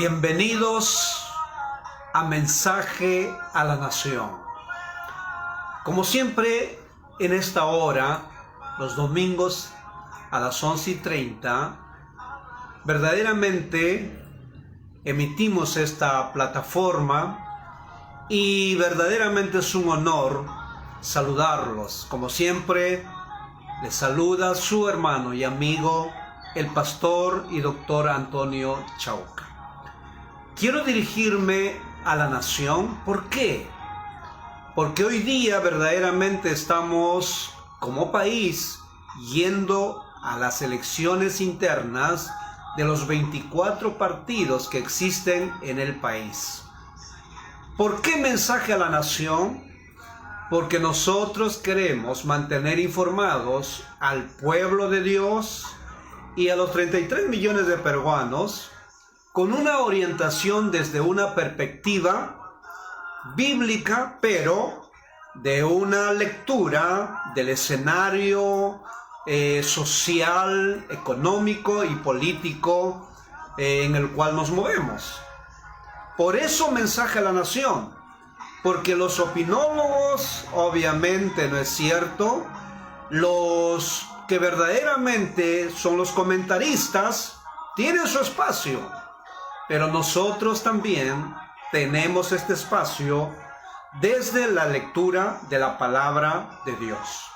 Bienvenidos a Mensaje a la Nación. Como siempre, en esta hora, los domingos a las 11:30, verdaderamente emitimos esta plataforma y verdaderamente es un honor saludarlos. Como siempre, les saluda su hermano y amigo, el pastor y doctor Antonio Chauca. Quiero dirigirme a la nación. ¿Por qué? Porque hoy día verdaderamente estamos como país yendo a las elecciones internas de los 24 partidos que existen en el país. ¿Por qué mensaje a la nación? Porque nosotros queremos mantener informados al pueblo de Dios y a los 33 millones de peruanos con una orientación desde una perspectiva bíblica, pero de una lectura del escenario social, económico y político en el cual nos movemos. Por eso mensaje a la nación, porque los opinólogos, obviamente no es cierto, los que verdaderamente son los comentaristas, tienen su espacio. Pero nosotros también tenemos este espacio desde la lectura de la palabra de Dios.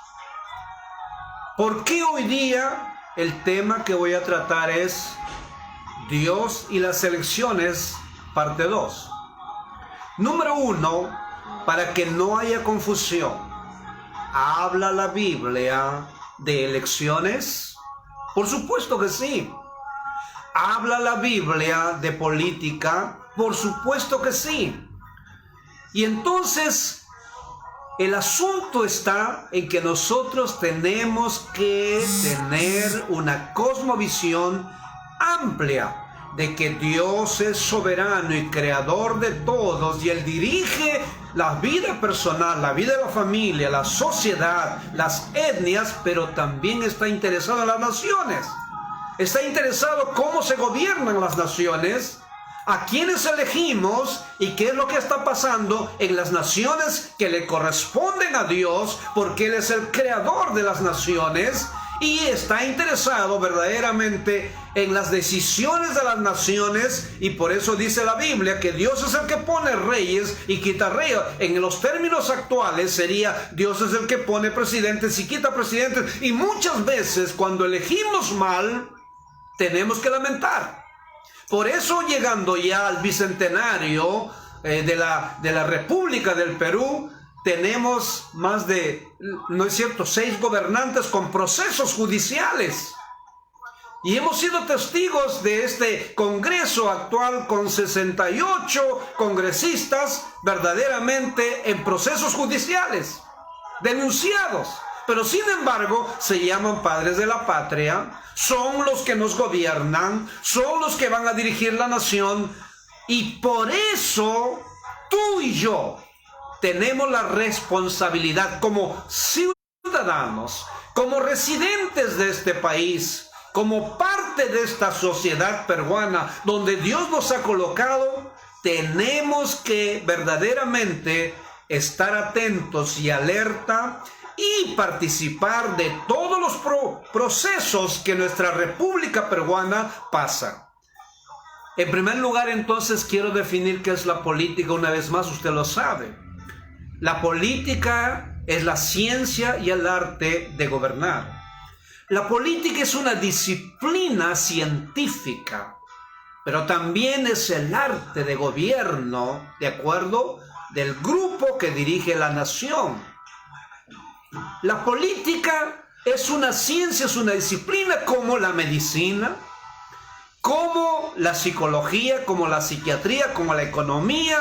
¿Por qué hoy día el tema que voy a tratar es Dios y las elecciones, parte 2? Número 1, para que no haya confusión, ¿habla la Biblia de elecciones? Por supuesto que sí. ¿Habla la Biblia de política? Por supuesto que sí. Y entonces, el asunto está en que nosotros tenemos que tener una cosmovisión amplia de que Dios es soberano y creador de todos y Él dirige la vida personal, la vida de la familia, la sociedad, las etnias, pero también está interesado en las naciones. Está interesado cómo se gobiernan las naciones, a quiénes elegimos y qué es lo que está pasando en las naciones que le corresponden a Dios, porque Él es el creador de las naciones y está interesado verdaderamente en las decisiones de las naciones. Y por eso dice la Biblia que Dios es el que pone reyes y quita reyes. En los términos actuales sería Dios es el que pone presidentes y quita presidentes. Y muchas veces cuando elegimos mal, tenemos que lamentar. Por eso, llegando ya al bicentenario de la República del Perú, tenemos más de, no es cierto, 6 gobernantes con procesos judiciales. Y hemos sido testigos de este Congreso actual con 68 congresistas verdaderamente en procesos judiciales, denunciados. Pero sin embargo se llaman padres de la patria, son los que nos gobiernan, son los que van a dirigir la nación, y por eso tú y yo tenemos la responsabilidad como ciudadanos, como residentes de este país, como parte de esta sociedad peruana donde Dios nos ha colocado. Tenemos que verdaderamente estar atentos y alerta y participar de todos los procesos que nuestra República Peruana pasa. En primer lugar, entonces, quiero definir qué es la política. Una vez más, usted lo sabe. La política es la ciencia y el arte de gobernar. La política es una disciplina científica, pero también es el arte de gobierno, ¿de acuerdo?, del grupo que dirige la nación. La política es una ciencia, es una disciplina como la medicina, como la psicología, como la psiquiatría, como la economía,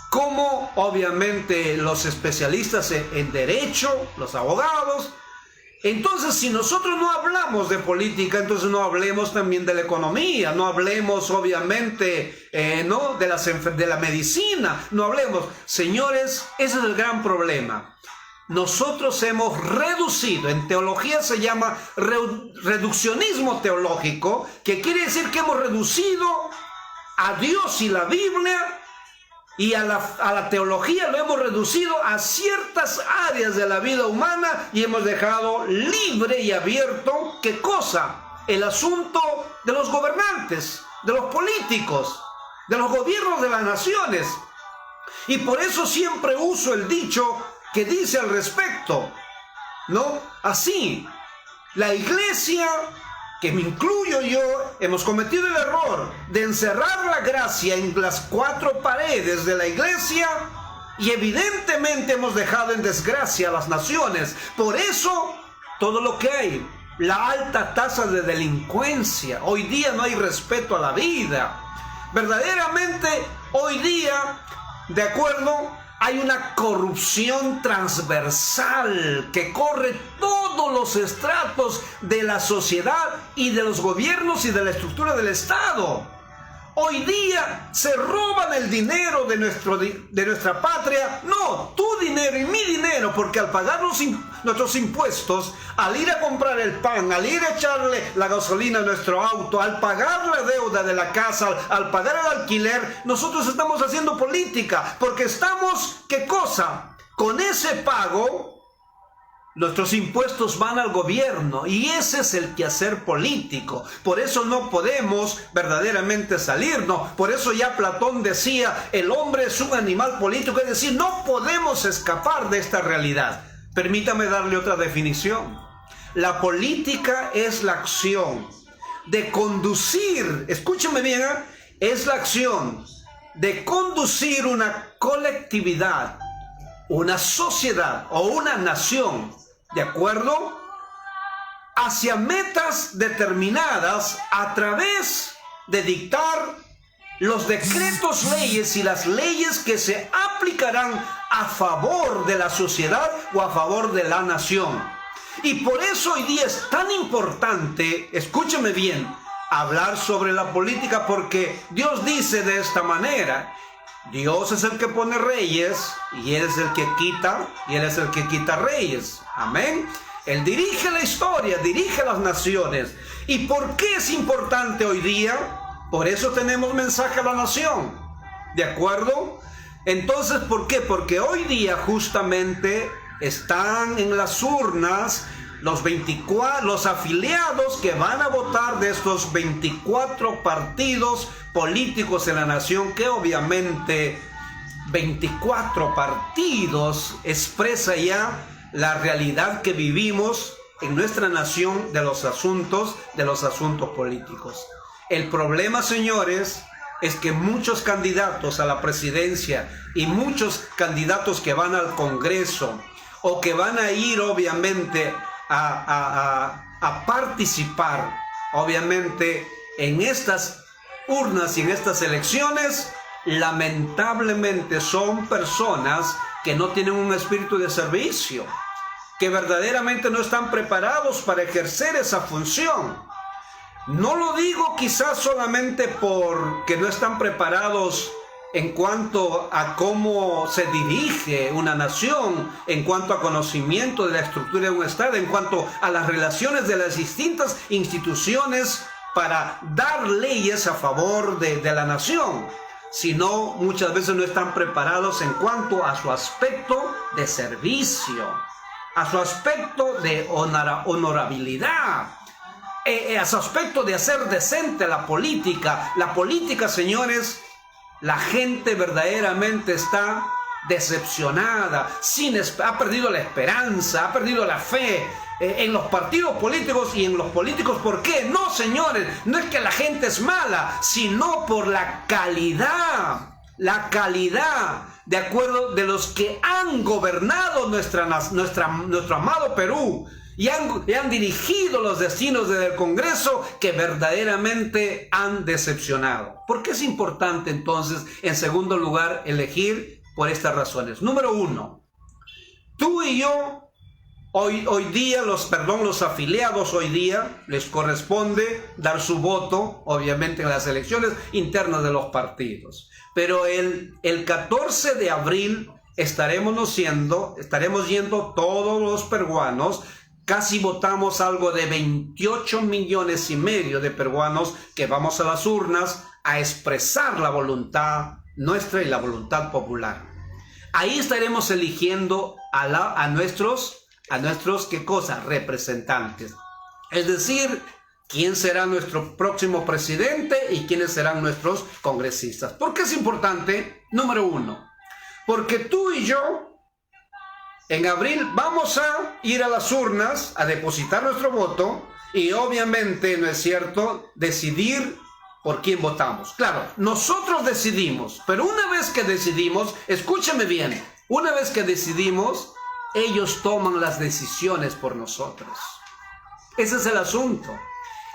como obviamente los especialistas en derecho, los abogados. Entonces, si nosotros no hablamos de política, entonces no hablemos también de la economía, no hablemos obviamente ¿no?, de la medicina, no hablemos. Señores, ese es el gran problema. Nosotros hemos reducido, en teología se llama reduccionismo teológico, que quiere decir que hemos reducido a Dios y la Biblia y a la teología lo hemos reducido a ciertas áreas de la vida humana y hemos dejado libre y abierto, ¿qué cosa? El asunto de los gobernantes, de los políticos, de los gobiernos de las naciones. Y por eso siempre uso el dicho que dice al respecto, ¿no? Así, la iglesia, que me incluyo yo, hemos cometido el error de encerrar la gracia en las cuatro paredes de la iglesia y evidentemente hemos dejado en desgracia a las naciones. Por eso, todo lo que hay, la alta tasa de delincuencia, hoy día no hay respeto a la vida. Verdaderamente, hoy día, de acuerdo, hay una corrupción transversal que corre todos los estratos de la sociedad y de los gobiernos y de la estructura del Estado. Hoy día se roban el dinero de nuestra patria. No, tu dinero y mi dinero, porque al pagar nuestros impuestos, al ir a comprar el pan, al ir a echarle la gasolina a nuestro auto, al pagar la deuda de la casa, al pagar el alquiler, nosotros estamos haciendo política, porque estamos, ¿qué cosa? Con ese pago, nuestros impuestos van al gobierno y ese es el quehacer político. Por eso no podemos verdaderamente salirnos. Por eso ya Platón decía, el hombre es un animal político. Es decir, no podemos escapar de esta realidad. Permítame darle otra definición. La política es la acción de conducir, escúcheme bien, es la acción de conducir una colectividad, una sociedad o una nación, ¿de acuerdo?, hacia metas determinadas a través de dictar los decretos leyes y las leyes que se aplicarán a favor de la sociedad o a favor de la nación. Y por eso hoy día es tan importante, escúcheme bien, hablar sobre la política, porque Dios dice de esta manera: Dios es el que pone reyes y Él es el que quita, y Él es el que quita reyes. Amén. Él dirige la historia, dirige las naciones. ¿Y por qué es importante hoy día? Por eso tenemos mensaje a la nación. ¿De acuerdo? Entonces, ¿por qué? Porque hoy día justamente están en las urnas los afiliados que van a votar de estos 24 partidos políticos en la nación, que obviamente 24 partidos expresa ya la realidad que vivimos en nuestra nación de los asuntos políticos. El problema, señores, es que muchos candidatos a la presidencia y muchos candidatos que van al Congreso o que van a ir obviamente a participar obviamente en estas urnas y en estas elecciones, lamentablemente son personas que no tienen un espíritu de servicio, que verdaderamente no están preparados para ejercer esa función. No lo digo quizás solamente porque no están preparados en cuanto a cómo se dirige una nación, en cuanto a conocimiento de la estructura de un Estado, en cuanto a las relaciones de las distintas instituciones para dar leyes a favor de la nación, sino muchas veces no están preparados en cuanto a su aspecto de servicio, a su aspecto de honorabilidad, a su aspecto de hacer decente la política. La política, señores, la gente verdaderamente está decepcionada, ha perdido la esperanza, ha perdido la fe en los partidos políticos y en los políticos. ¿Por qué? No, señores, no es que la gente es mala, sino por la calidad, de acuerdo, de los que han gobernado nuestro amado Perú y han dirigido los destinos desde el Congreso, que verdaderamente han decepcionado. ¿Por qué es importante entonces, en segundo lugar, elegir? Por estas razones. Número uno, tú y yo, hoy día, los afiliados hoy día, les corresponde dar su voto, obviamente, en las elecciones internas de los partidos. Pero el 14 de abril estaremos yendo todos los peruanos. Casi votamos algo de 28,5 millones de peruanos que vamos a las urnas a expresar la voluntad nuestra y la voluntad popular. Ahí estaremos eligiendo a nuestros, ¿qué cosa? Representantes. Es decir, quién será nuestro próximo presidente y quiénes serán nuestros congresistas. ¿Por qué es importante? Número uno, porque tú y yo en abril vamos a ir a las urnas a depositar nuestro voto y obviamente, ¿no es cierto?, decidir por quién votamos. Claro, nosotros decidimos, pero una vez que decidimos, escúchame bien, una vez que decidimos, ellos toman las decisiones por nosotros. Ese es el asunto.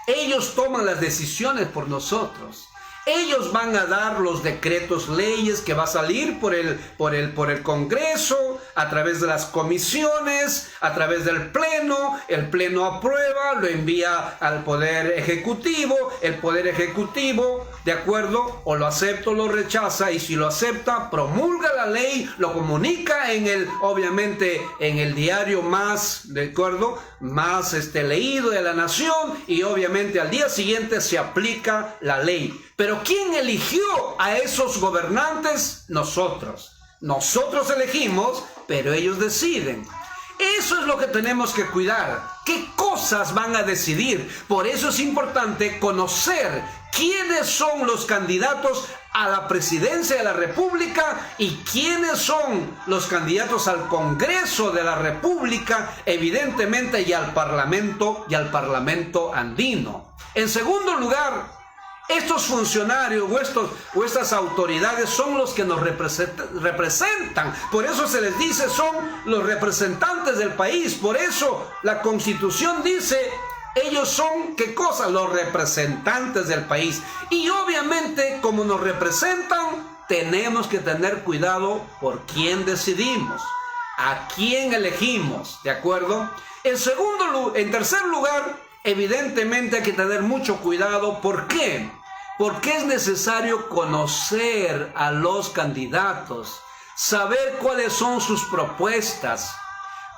Ellos toman las decisiones por nosotros. Ellos van a dar los decretos, leyes que va a salir por el Congreso, a través de las comisiones, a través del Pleno. El Pleno aprueba, lo envía al Poder Ejecutivo. El Poder Ejecutivo, ¿de acuerdo? O lo acepta o lo rechaza. Y si lo acepta, promulga la ley, lo comunica obviamente, en el diario más, ¿de acuerdo?, más leído de la nación. Y obviamente al día siguiente se aplica la ley. Pero ¿quién eligió a esos gobernantes? Nosotros. Nosotros elegimos, pero ellos deciden. Eso es lo que tenemos que cuidar. ¿Qué cosas van a decidir? Por eso es importante conocer quiénes son los candidatos a la presidencia de la República y quiénes son los candidatos al Congreso de la República, evidentemente, y al Parlamento andino. En segundo lugar, estos funcionarios o estas autoridades son los que nos representan. Por eso se les dice, son los representantes del país. Por eso la Constitución dice, ellos son, ¿qué cosa? Los representantes del país. Y obviamente, como nos representan, tenemos que tener cuidado por quién decidimos, a quién elegimos, ¿de acuerdo? En tercer lugar, evidentemente hay que tener mucho cuidado. ¿Por qué? Porque es necesario conocer a los candidatos, saber cuáles son sus propuestas,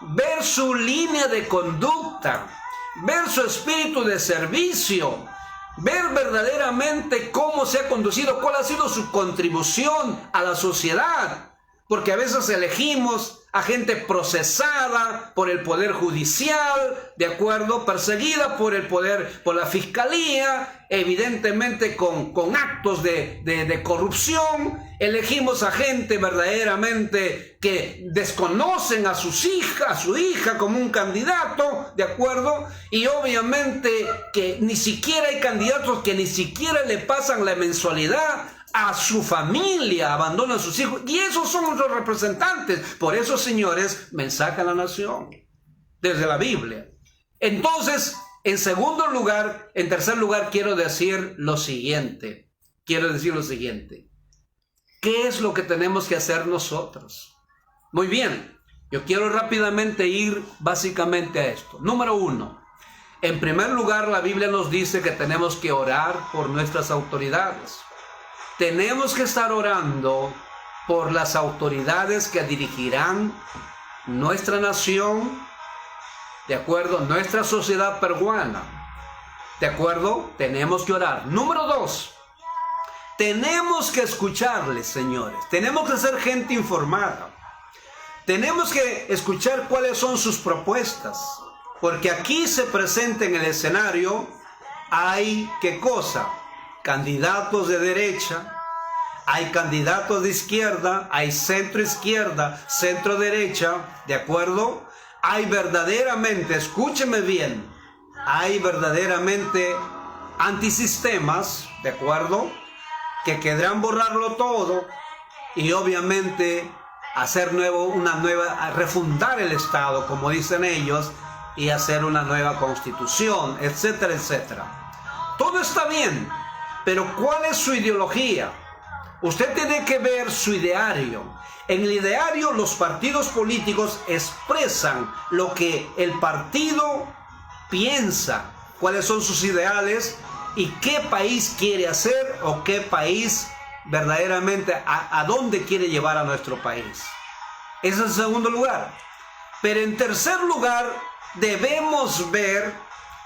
ver su línea de conducta, ver su espíritu de servicio, ver verdaderamente cómo se ha conducido, cuál ha sido su contribución a la sociedad. Porque a veces elegimos a gente procesada por el Poder Judicial, ¿de acuerdo?, perseguida por la Fiscalía, evidentemente con actos de corrupción. Elegimos a gente verdaderamente que desconocen a su hija como un candidato, ¿de acuerdo? Y obviamente que ni siquiera hay candidatos que ni siquiera le pasan la mensualidad a su familia, abandonan a sus hijos, y esos son nuestros representantes. Por eso, señores, mensaje a la nación desde la Biblia. Entonces, en tercer lugar, quiero decir lo siguiente. ¿Qué es lo que tenemos que hacer nosotros? Muy bien, yo quiero rápidamente ir básicamente a esto. Número uno, en primer lugar, la Biblia nos dice que tenemos que orar por nuestras autoridades. Tenemos que estar orando por las autoridades que dirigirán nuestra nación, ¿de acuerdo?, nuestra sociedad peruana, ¿de acuerdo? Tenemos que orar. Número dos, tenemos que escucharles, señores. Tenemos que ser gente informada. Tenemos que escuchar cuáles son sus propuestas. Porque aquí se presenta en el escenario, hay, ¿qué cosa?, candidatos de derecha, hay candidatos de izquierda, hay centro izquierda, centro derecha, ¿de acuerdo? Hay verdaderamente, escúcheme bien, hay verdaderamente antisistemas, ¿de acuerdo?, que querrán borrarlo todo y obviamente refundar el Estado, como dicen ellos, y hacer una nueva constitución, etcétera, etcétera. Todo está bien. Pero ¿cuál es su ideología? Usted tiene que ver su ideario. En el ideario, los partidos políticos expresan lo que el partido piensa, cuáles son sus ideales y qué país quiere hacer o qué país verdaderamente, a dónde quiere llevar a nuestro país. Ese es el segundo lugar. Pero en tercer lugar, debemos ver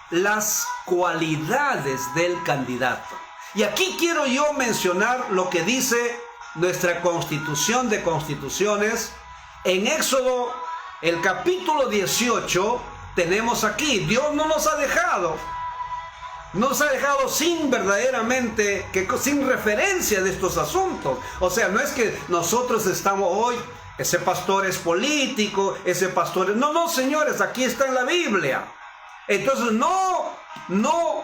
las cualidades del candidato. Y aquí quiero yo mencionar lo que dice nuestra Constitución de Constituciones. En Éxodo, el capítulo 18, tenemos aquí, Dios no nos ha dejado sin verdaderamente, sin referencia de estos asuntos. O sea, no es que nosotros estamos hoy, ese pastor es político, ese pastor es... No, señores, aquí está en la Biblia. Entonces, no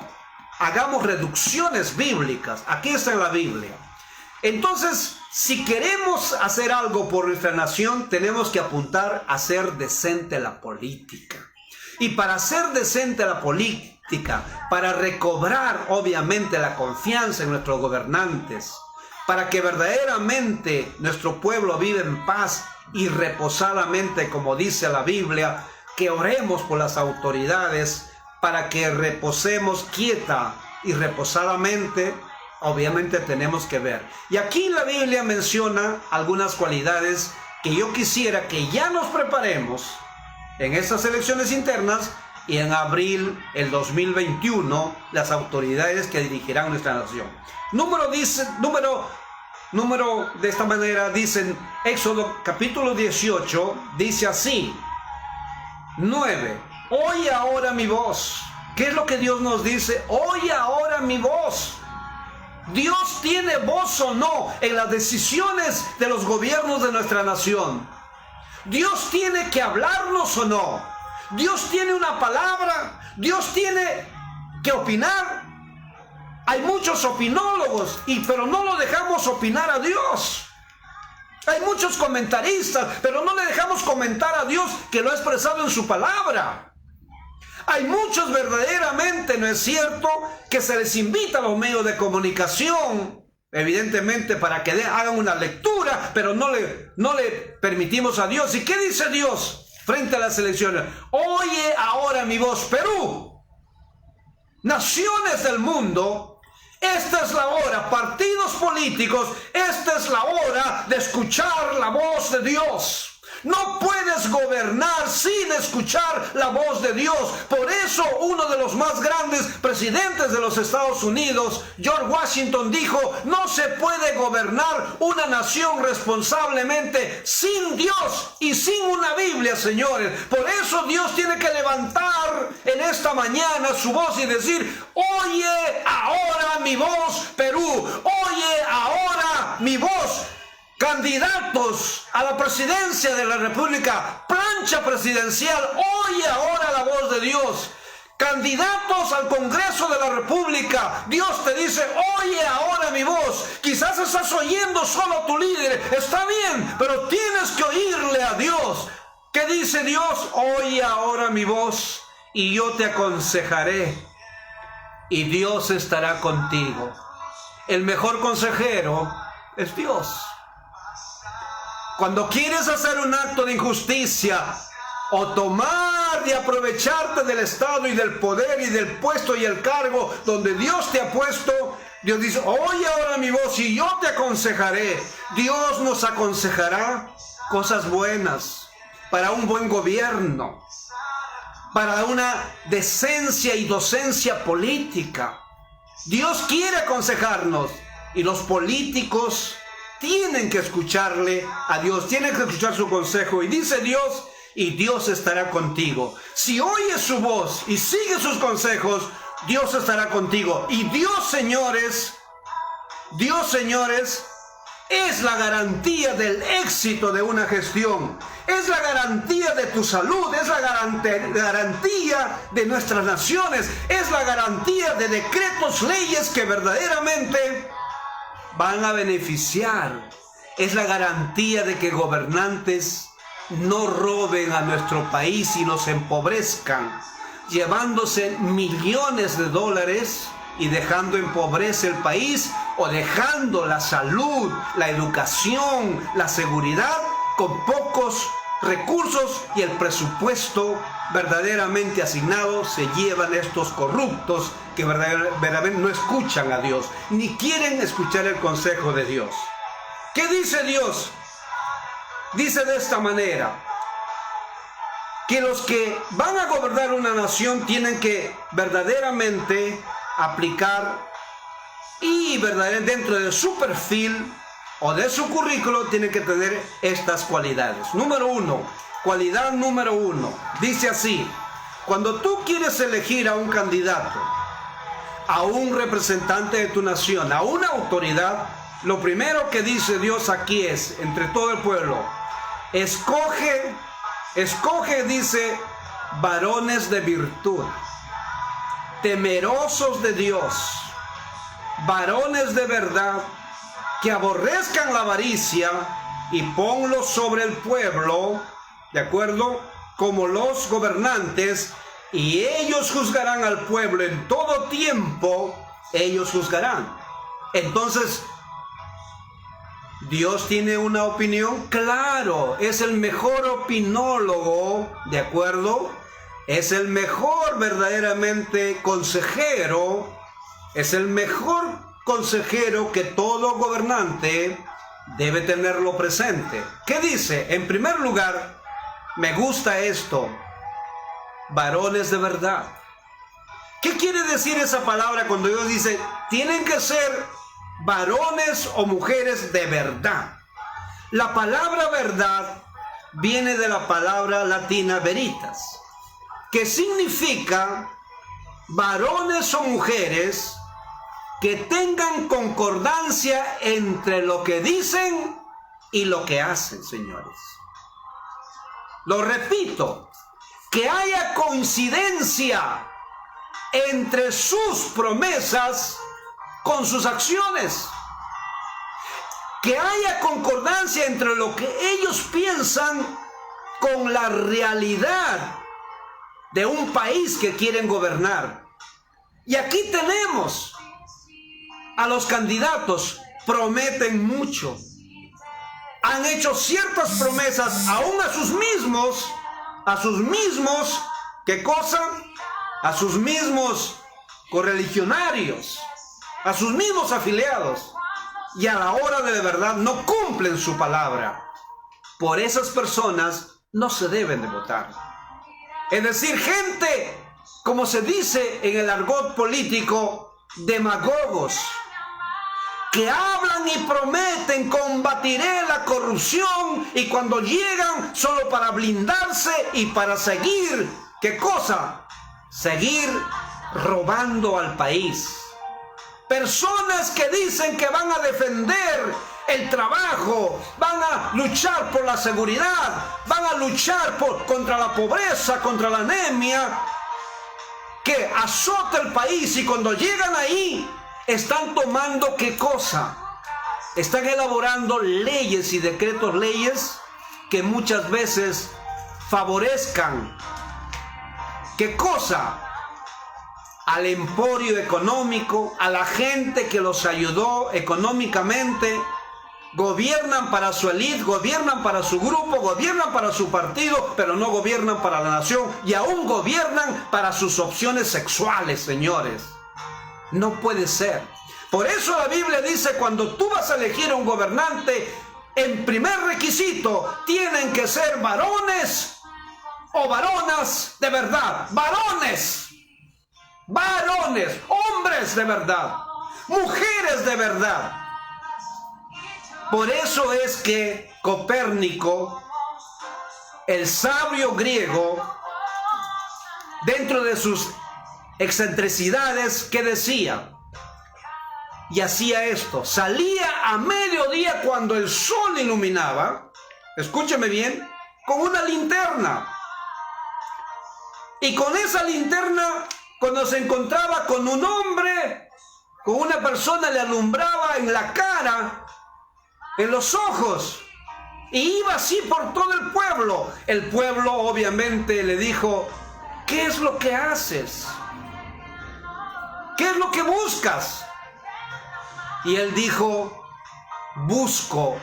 hagamos reducciones bíblicas, aquí está en la Biblia. Entonces, si queremos hacer algo por nuestra nación, tenemos que apuntar a ser decente la política. Y para ser decente la política, para recobrar obviamente la confianza en nuestros gobernantes, para que verdaderamente nuestro pueblo viva en paz y reposadamente, como dice la Biblia, que oremos por las autoridades para que reposemos quieta y reposadamente. Obviamente tenemos que ver. Y aquí la Biblia menciona algunas cualidades que yo quisiera que ya nos preparemos en estas elecciones internas y en abril del 2021 las autoridades que dirigirán nuestra nación. Número de esta manera dicen Éxodo capítulo 18, dice así, 9. Oye ahora mi voz. ¿Qué es lo que Dios nos dice? Oye ahora mi voz. ¿Dios tiene voz o no en las decisiones de los gobiernos de nuestra nación? ¿Dios tiene que hablarnos o no? ¿Dios tiene una palabra? ¿Dios tiene que opinar? Hay muchos opinólogos, pero no lo dejamos opinar a Dios. Hay muchos comentaristas, pero no le dejamos comentar a Dios que lo ha expresado en su palabra. Hay muchos verdaderamente, ¿no es cierto?, que se les invita a los medios de comunicación, evidentemente para que hagan una lectura, pero no le permitimos a Dios. ¿Y qué dice Dios frente a las elecciones? Oye ahora mi voz, Perú, naciones del mundo, esta es la hora, partidos políticos, esta es la hora de escuchar la voz de Dios. No puedes gobernar sin escuchar la voz de Dios. Por eso uno de los más grandes presidentes de los Estados Unidos, George Washington, dijo, no se puede gobernar una nación responsablemente sin Dios y sin una Biblia, señores. Por eso Dios tiene que levantar en esta mañana su voz y decir, oye ahora mi voz, Perú, oye ahora mi voz. Candidatos a la presidencia de la República, plancha presidencial, oye ahora la voz de Dios. Candidatos al Congreso de la República, Dios te dice, oye ahora mi voz. Quizás estás oyendo solo a tu líder, está bien, pero tienes que oírle a Dios. ¿Qué dice Dios? Oye ahora mi voz y yo te aconsejaré y Dios estará contigo. El mejor consejero es Dios. Cuando quieres hacer un acto de injusticia o tomar y aprovecharte del Estado y del poder y del puesto y el cargo donde Dios te ha puesto, Dios dice, oye ahora mi voz y yo te aconsejaré. Dios nos aconsejará cosas buenas para un buen gobierno, para una decencia y docencia política. Dios quiere aconsejarnos y los políticos tienen que escucharle a Dios, tienen que escuchar su consejo. Y dice Dios, y Dios estará contigo. Si oyes su voz y sigues sus consejos, Dios estará contigo. Y Dios, señores, es la garantía del éxito de una gestión. Es la garantía de tu salud, es la garantía de nuestras naciones, es la garantía de decretos, leyes que verdaderamente van a beneficiar. Es la garantía de que gobernantes no roben a nuestro país y nos empobrezcan, llevándose millones de dólares y dejando en pobreza el país, o dejando la salud, la educación, la seguridad con pocos recursos, y el presupuesto verdaderamente asignado se llevan estos corruptos que verdaderamente no escuchan a Dios, ni quieren escuchar el consejo de Dios. ¿Qué dice Dios? Dice de esta manera, que los que van a gobernar una nación tienen que verdaderamente aplicar y sí, verdaderamente dentro de su perfil o de su currículo tiene que tener estas cualidades. Número uno, cualidad número uno, dice así: cuando tú quieres elegir a un candidato, a un representante de tu nación, a una autoridad, lo primero que dice Dios aquí es, entre todo el pueblo, escoge, dice, varones de virtud, temerosos de Dios, varones de verdad, que aborrezcan la avaricia, y ponlos sobre el pueblo, ¿de acuerdo? Como los gobernantes, y ellos juzgarán al pueblo en todo tiempo, ellos juzgarán. Entonces, ¿Dios tiene una opinión? Claro, es el mejor opinólogo, ¿de acuerdo? Es el mejor verdaderamente consejero, es el mejor consejero que todo gobernante debe tenerlo presente. ¿Qué dice? En primer lugar, me gusta esto: varones de verdad. ¿Qué quiere decir esa palabra cuando Dios dice tienen que ser varones o mujeres de verdad? La palabra verdad viene de la palabra latina veritas, que significa varones o mujeres que tengan concordancia entre lo que dicen y lo que hacen, señores. Lo repito, que haya coincidencia entre sus promesas con sus acciones, que haya concordancia entre lo que ellos piensan con la realidad de un país que quieren gobernar. Y aquí tenemos a los candidatos, prometen mucho, han hecho ciertas promesas aún a sus mismos, ¿qué cosa? A sus mismos correligionarios, a sus mismos afiliados, y a la hora de verdad no cumplen su palabra. Por esas personas no se deben de votar. Es decir, gente, como se dice en el argot político, demagogos, que hablan y prometen combatiré la corrupción, y cuando llegan solo para blindarse y para seguir, ¿qué cosa? Seguir robando al país. Personas que dicen que van a defender el trabajo, van a luchar por la seguridad, van a luchar contra la pobreza, contra la anemia, que azota el país, y cuando llegan ahí, están tomando ¿qué cosa? Están elaborando leyes y decretos leyes que muchas veces favorezcan ¿qué cosa? Al emporio económico, a la gente que los ayudó económicamente. Gobiernan para su élite, gobiernan para su grupo, gobiernan para su partido, pero no gobiernan para la nación, y aún gobiernan para sus opciones sexuales, señores. No puede ser. Por eso la Biblia dice, cuando tú vas a elegir a un gobernante, en primer requisito tienen que ser varones o varonas de verdad. Varones, hombres de verdad, mujeres de verdad. Por eso es que Copérnico, el sabio griego, dentro de sus excentricidades, ¿qué decía? Y hacía esto: salía a mediodía cuando el sol iluminaba, escúcheme bien, con una linterna. Y con esa linterna, cuando se encontraba con un hombre, con una persona, le alumbraba en la cara, en los ojos, y iba así por todo el pueblo. El pueblo obviamente le dijo: ¿qué es lo que haces? ¿Qué es lo que buscas? Y él dijo: busco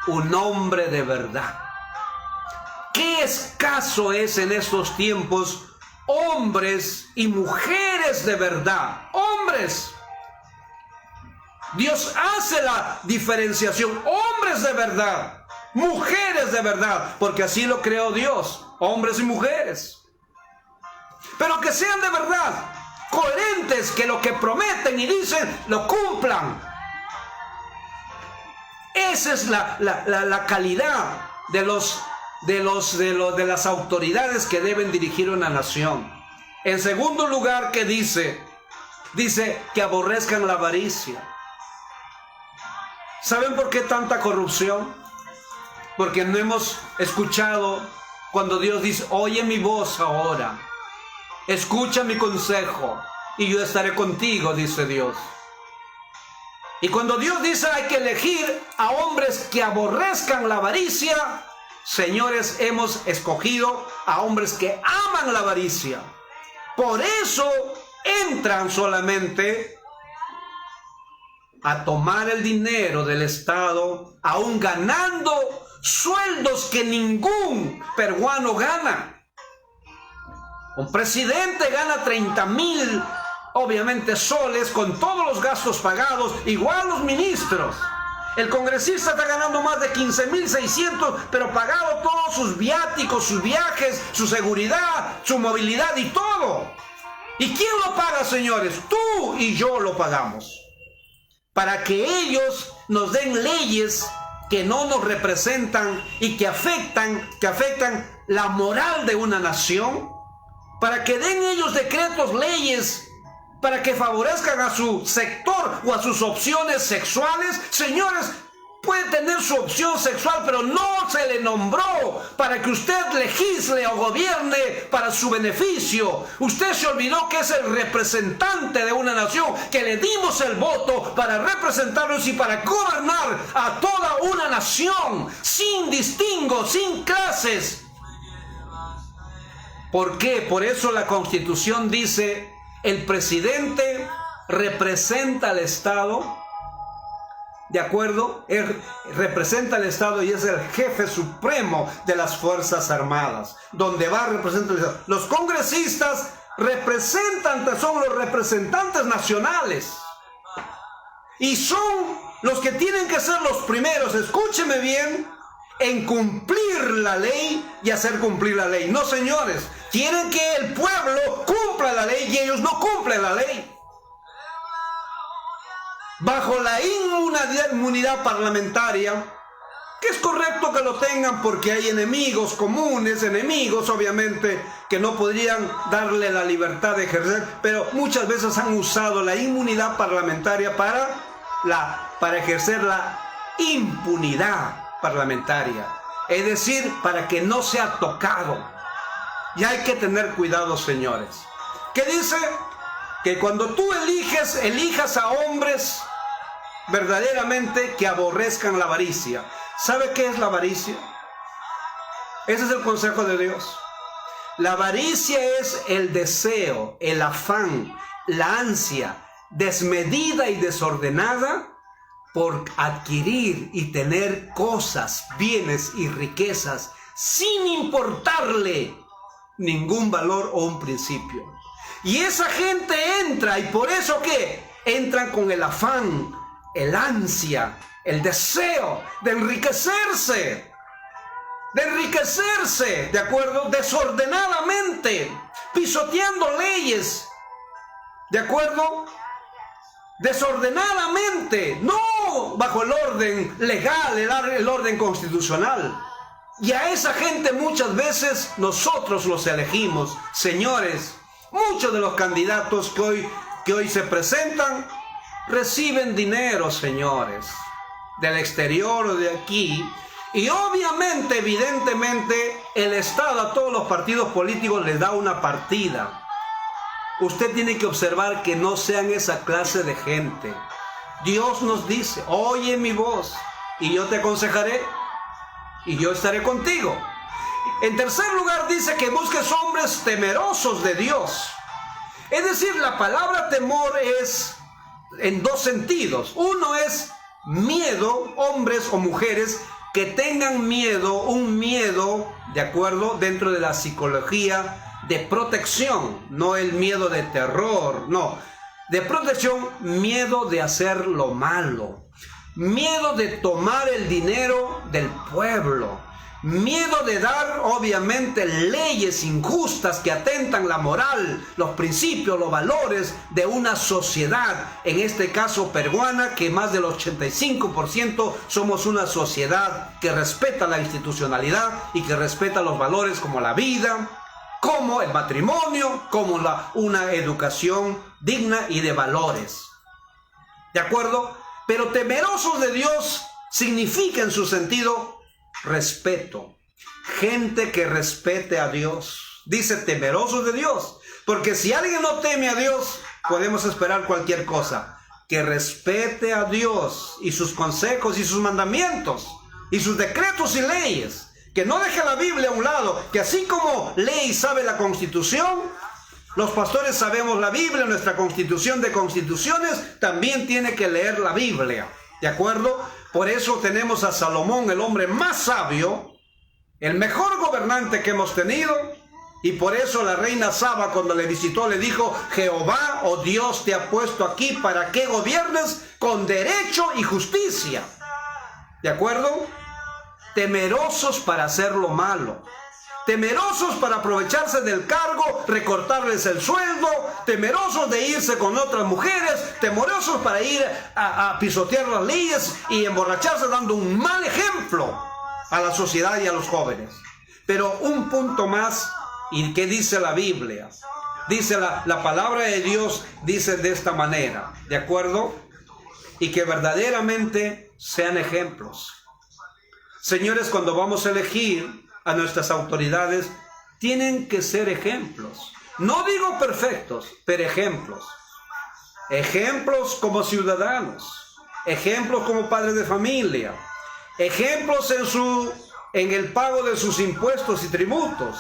un hombre de verdad. Qué escaso es en estos tiempos hombres y mujeres de verdad. Hombres. Dios hace la diferenciación. Hombres de verdad, mujeres de verdad, porque así lo creó Dios, hombres y mujeres. Pero que sean de verdad. coherentes, que lo que prometen y dicen lo cumplan. Esa es la calidad de las autoridades que deben dirigir una nación. En segundo lugar, ¿qué dice? Dice que aborrezcan la avaricia. ¿Saben por qué tanta corrupción? Porque no hemos escuchado cuando Dios dice: oye mi voz ahora, escucha mi consejo y yo estaré contigo, dice Dios. Y cuando Dios dice hay que elegir a hombres que aborrezcan la avaricia, señores, hemos escogido a hombres que aman la avaricia. Por eso entran solamente a tomar el dinero del Estado, aún ganando sueldos que ningún peruano gana. Un presidente gana 30,000, obviamente, soles, con todos los gastos pagados, igual los ministros. El congresista está ganando más de 15,600, pero pagado todos sus viáticos, sus viajes, su seguridad, su movilidad y todo. ¿Y quién lo paga, señores? Tú y yo lo pagamos. Para que ellos nos den leyes que no nos representan y que afectan la moral de una nación. Para que den ellos decretos, leyes, para que favorezcan a su sector o a sus opciones sexuales. Señores, puede tener su opción sexual, pero no se le nombró para que usted legisle o gobierne para su beneficio. Usted se olvidó que es el representante de una nación, que le dimos el voto para representarnos y para gobernar a toda una nación, sin distingo, sin clases. ¿Por qué? Por eso la Constitución dice: el presidente representa al Estado, ¿de acuerdo? Él representa al Estado y es el jefe supremo de las Fuerzas Armadas, donde va a representar al Estado. Los congresistas son los representantes nacionales y son los que tienen que ser los primeros, escúcheme bien, en cumplir la ley y hacer cumplir la ley. No, señores, quieren que el pueblo cumpla la ley y ellos no cumplen la ley. Bajo la inmunidad parlamentaria, que es correcto que lo tengan porque hay enemigos comunes, enemigos obviamente que no podrían darle la libertad de ejercer, pero muchas veces han usado la inmunidad parlamentaria para ejercer la impunidad parlamentaria, es decir, para que no sea tocado. Y hay que tener cuidado, señores. ¿Qué dice? Que cuando tú elijas a hombres verdaderamente que aborrezcan la avaricia. ¿Sabe qué es la avaricia? Ese es el consejo de Dios. La avaricia es el deseo, el afán, la ansia desmedida y desordenada por adquirir y tener cosas, bienes y riquezas sin importarle ningún valor o un principio. Y esa gente entra, y por eso que entran con el afán, el ansia, el deseo de enriquecerse, ¿de acuerdo? Desordenadamente, pisoteando leyes, ¿de acuerdo? Desordenadamente, no bajo el orden legal, el orden constitucional. Y a esa gente muchas veces nosotros los elegimos. Señores, muchos de los candidatos que hoy se presentan reciben dinero, señores, del exterior o de aquí. Y obviamente, evidentemente, el Estado a todos los partidos políticos les da una partida. Usted tiene que observar que no sean esa clase de gente. Dios nos dice: oye mi voz y yo te aconsejaré y yo estaré contigo. En tercer lugar dice que busques hombres temerosos de Dios. Es decir, la palabra temor es en dos sentidos. Uno es miedo, hombres o mujeres que tengan miedo, un miedo, ¿de acuerdo? Dentro de la psicología de protección, no el miedo de terror, no, de protección, miedo de hacer lo malo, miedo de tomar el dinero del pueblo, Miedo de dar, obviamente, leyes injustas que atentan la moral, los principios, los valores de una sociedad, en este caso peruana, que más del 85% somos una sociedad que respeta la institucionalidad y que respeta los valores como la vida, como el matrimonio, como una educación digna y de valores. ¿De acuerdo? Pero temerosos de Dios significa en su sentido respeto. Gente que respete a Dios. Dice temerosos de Dios. Porque si alguien no teme a Dios, podemos esperar cualquier cosa. Que respete a Dios y sus consejos y sus mandamientos y sus decretos y leyes. Que no deje la Biblia a un lado. Que así como lee y sabe la Constitución, los pastores sabemos la Biblia, nuestra Constitución de constituciones, también tiene que leer la Biblia. ¿De acuerdo? Por eso tenemos a Salomón, el hombre más sabio, el mejor gobernante que hemos tenido, y por eso la reina Saba, cuando le visitó, le dijo: Jehová, oh Dios, te ha puesto aquí para que gobiernes con derecho y justicia. ¿De acuerdo? Temerosos para hacer lo malo, temerosos para aprovecharse del cargo, recortarles el sueldo, temerosos de irse con otras mujeres, temerosos para ir a pisotear las leyes y emborracharse, dando un mal ejemplo a la sociedad y a los jóvenes. Pero un punto más, ¿y qué dice la Biblia? Dice la palabra de Dios, dice de esta manera, ¿de acuerdo? Y que verdaderamente sean ejemplos. Señores, cuando vamos a elegir a nuestras autoridades, tienen que ser ejemplos. No digo perfectos, pero ejemplos. Ejemplos como ciudadanos, ejemplos como padres de familia, ejemplos en el pago de sus impuestos y tributos,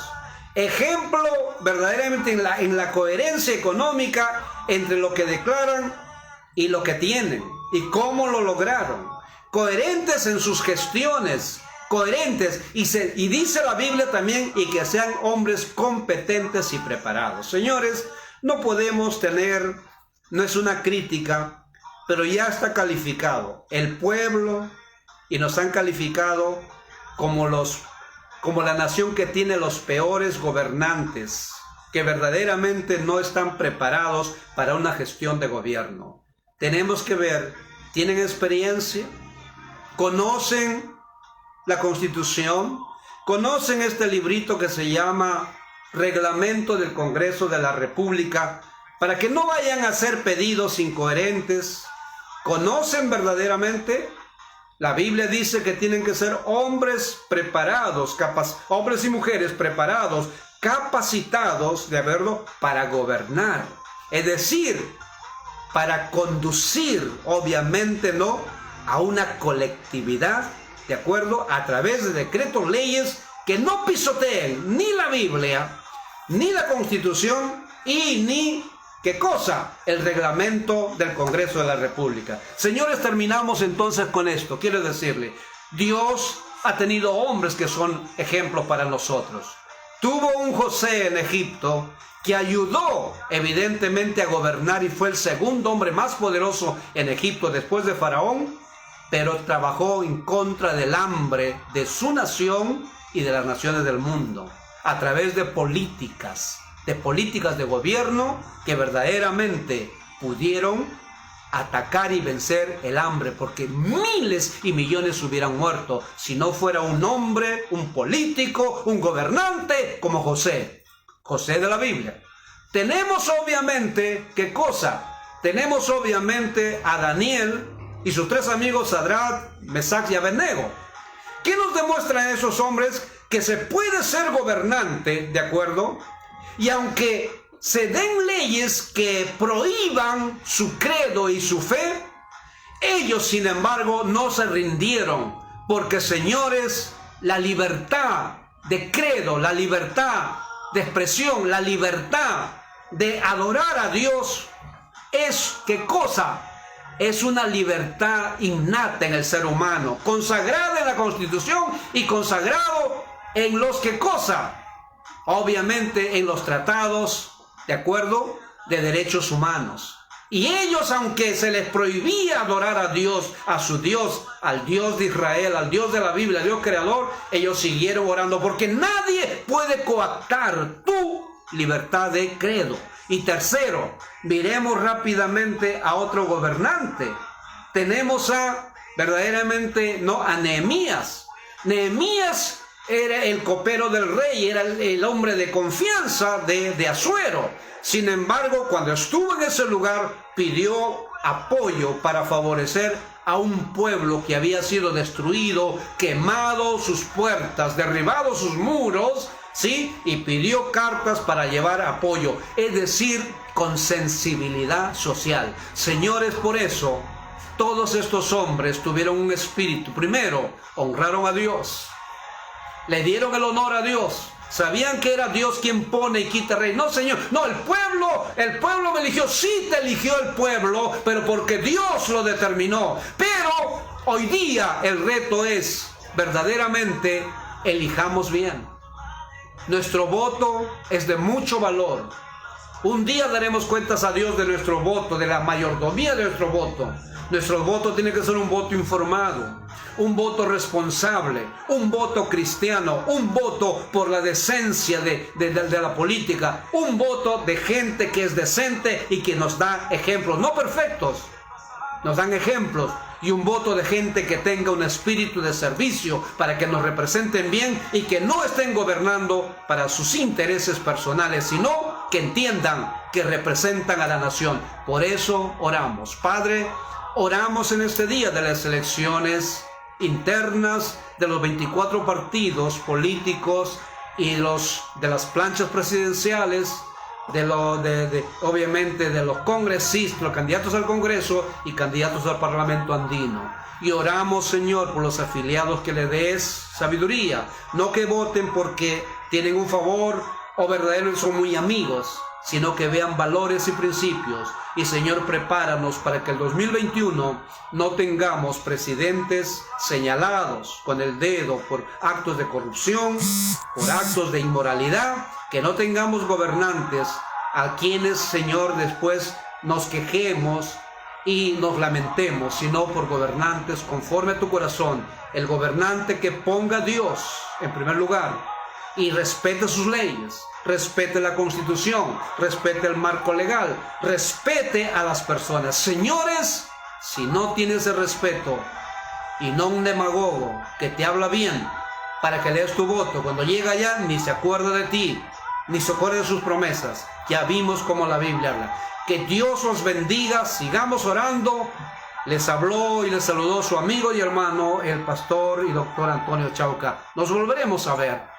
ejemplo verdaderamente en la coherencia económica entre lo que declaran y lo que tienen y cómo lo lograron, coherentes en sus gestiones, coherentes, y dice la Biblia también, y que sean hombres competentes y preparados. Señores, no podemos tener, no es una crítica, pero ya está calificado el pueblo, y nos han calificado como la nación que tiene los peores gobernantes, que verdaderamente no están preparados para una gestión de gobierno. Tenemos que ver, tienen experiencia, conocen la Constitución, conocen este librito que se llama Reglamento del Congreso de la República, para que no vayan a hacer pedidos incoherentes. ¿Conocen verdaderamente? La Biblia dice que tienen que ser hombres preparados, hombres y mujeres preparados, capacitados, de verlo, para gobernar. Es decir, para conducir, obviamente no, a una colectividad, ¿de acuerdo? A través de decretos, leyes que no pisoteen ni la Biblia, ni la Constitución, y ni, ¿qué cosa? El reglamento del Congreso de la República. Señores, terminamos entonces con esto. Quiero decirle, Dios ha tenido hombres que son ejemplos para nosotros. Tuvo un José en Egipto que ayudó evidentemente a gobernar y fue el segundo hombre más poderoso en Egipto después de Faraón, pero trabajó en contra del hambre de su nación y de las naciones del mundo, a través de políticas de gobierno que verdaderamente pudieron atacar y vencer el hambre, porque miles y millones hubieran muerto si no fuera un hombre, un político, un gobernante como José de la Biblia. Tenemos obviamente, ¿qué cosa? Tenemos obviamente a Daniel y sus tres amigos Sadrach, Mesach y Abednego. ¿Qué nos demuestran esos hombres? Que se puede ser gobernante, ¿de acuerdo? Y aunque se den leyes que prohíban su credo y su fe, ellos sin embargo no se rindieron, porque señores, la libertad de credo, la libertad de expresión, la libertad de adorar a Dios es, ¿qué cosa? Es una libertad innata en el ser humano, consagrada en la Constitución y consagrado en los, ¿qué cosa? Obviamente en los tratados, ¿de acuerdo?, de derechos humanos. Y ellos, aunque se les prohibía adorar a Dios, a su Dios, al Dios de Israel, al Dios de la Biblia, al Dios creador, ellos siguieron orando, porque nadie puede coactar tu libertad de credo. Y tercero, miremos rápidamente a otro gobernante. Tenemos a Nehemías. Nehemías era el copero del rey, era el hombre de confianza de Asuero. Sin embargo, cuando estuvo en ese lugar, pidió apoyo para favorecer a un pueblo que había sido destruido, quemado sus puertas, derribado sus muros, ¿sí? Y pidió cartas para llevar apoyo, es decir, con sensibilidad social. Señores, por eso, todos estos hombres tuvieron un espíritu. Primero, honraron a Dios, le dieron el honor a Dios. Sabían que era Dios quien pone y quita rey. No, Señor, no, el pueblo me eligió. Sí te eligió el pueblo, pero porque Dios lo determinó. Pero hoy día el reto es, verdaderamente, elijamos bien. Nuestro voto es de mucho valor. Un día daremos cuentas a Dios de nuestro voto, de la mayordomía de nuestro voto. Nuestro voto tiene que ser un voto informado, un voto responsable, un voto cristiano, un voto por la decencia de la política, un voto de gente que es decente y que nos da ejemplos, no perfectos, nos dan ejemplos, y un voto de gente que tenga un espíritu de servicio para que nos representen bien y que no estén gobernando para sus intereses personales, sino que entiendan que representan a la nación. Por eso oramos. Padre, oramos en este día de las elecciones internas de los 24 partidos políticos y de las planchas presidenciales, obviamente de los congresistas, los candidatos al Congreso y candidatos al Parlamento andino. Y oramos, Señor, por los afiliados, que le des sabiduría, no que voten porque tienen un favor o verdaderos son muy amigos, sino que vean valores y principios. Y Señor, prepáranos para que el 2021 no tengamos presidentes señalados con el dedo por actos de corrupción, por actos de inmoralidad, que no tengamos gobernantes a quienes, Señor, después nos quejemos y nos lamentemos, sino por gobernantes conforme a tu corazón. El gobernante que ponga a Dios en primer lugar y respete sus leyes, respete la Constitución, respete el marco legal, respete a las personas. Señores, si no tienes el respeto y no un demagogo que te habla bien para que leas tu voto, cuando llega allá ni se acuerda de ti, ni se acuerda de sus promesas. Ya vimos cómo la Biblia habla. Que Dios los bendiga, sigamos orando. Les habló y les saludó su amigo y hermano, el pastor y doctor Antonio Chauca. Nos volveremos a ver.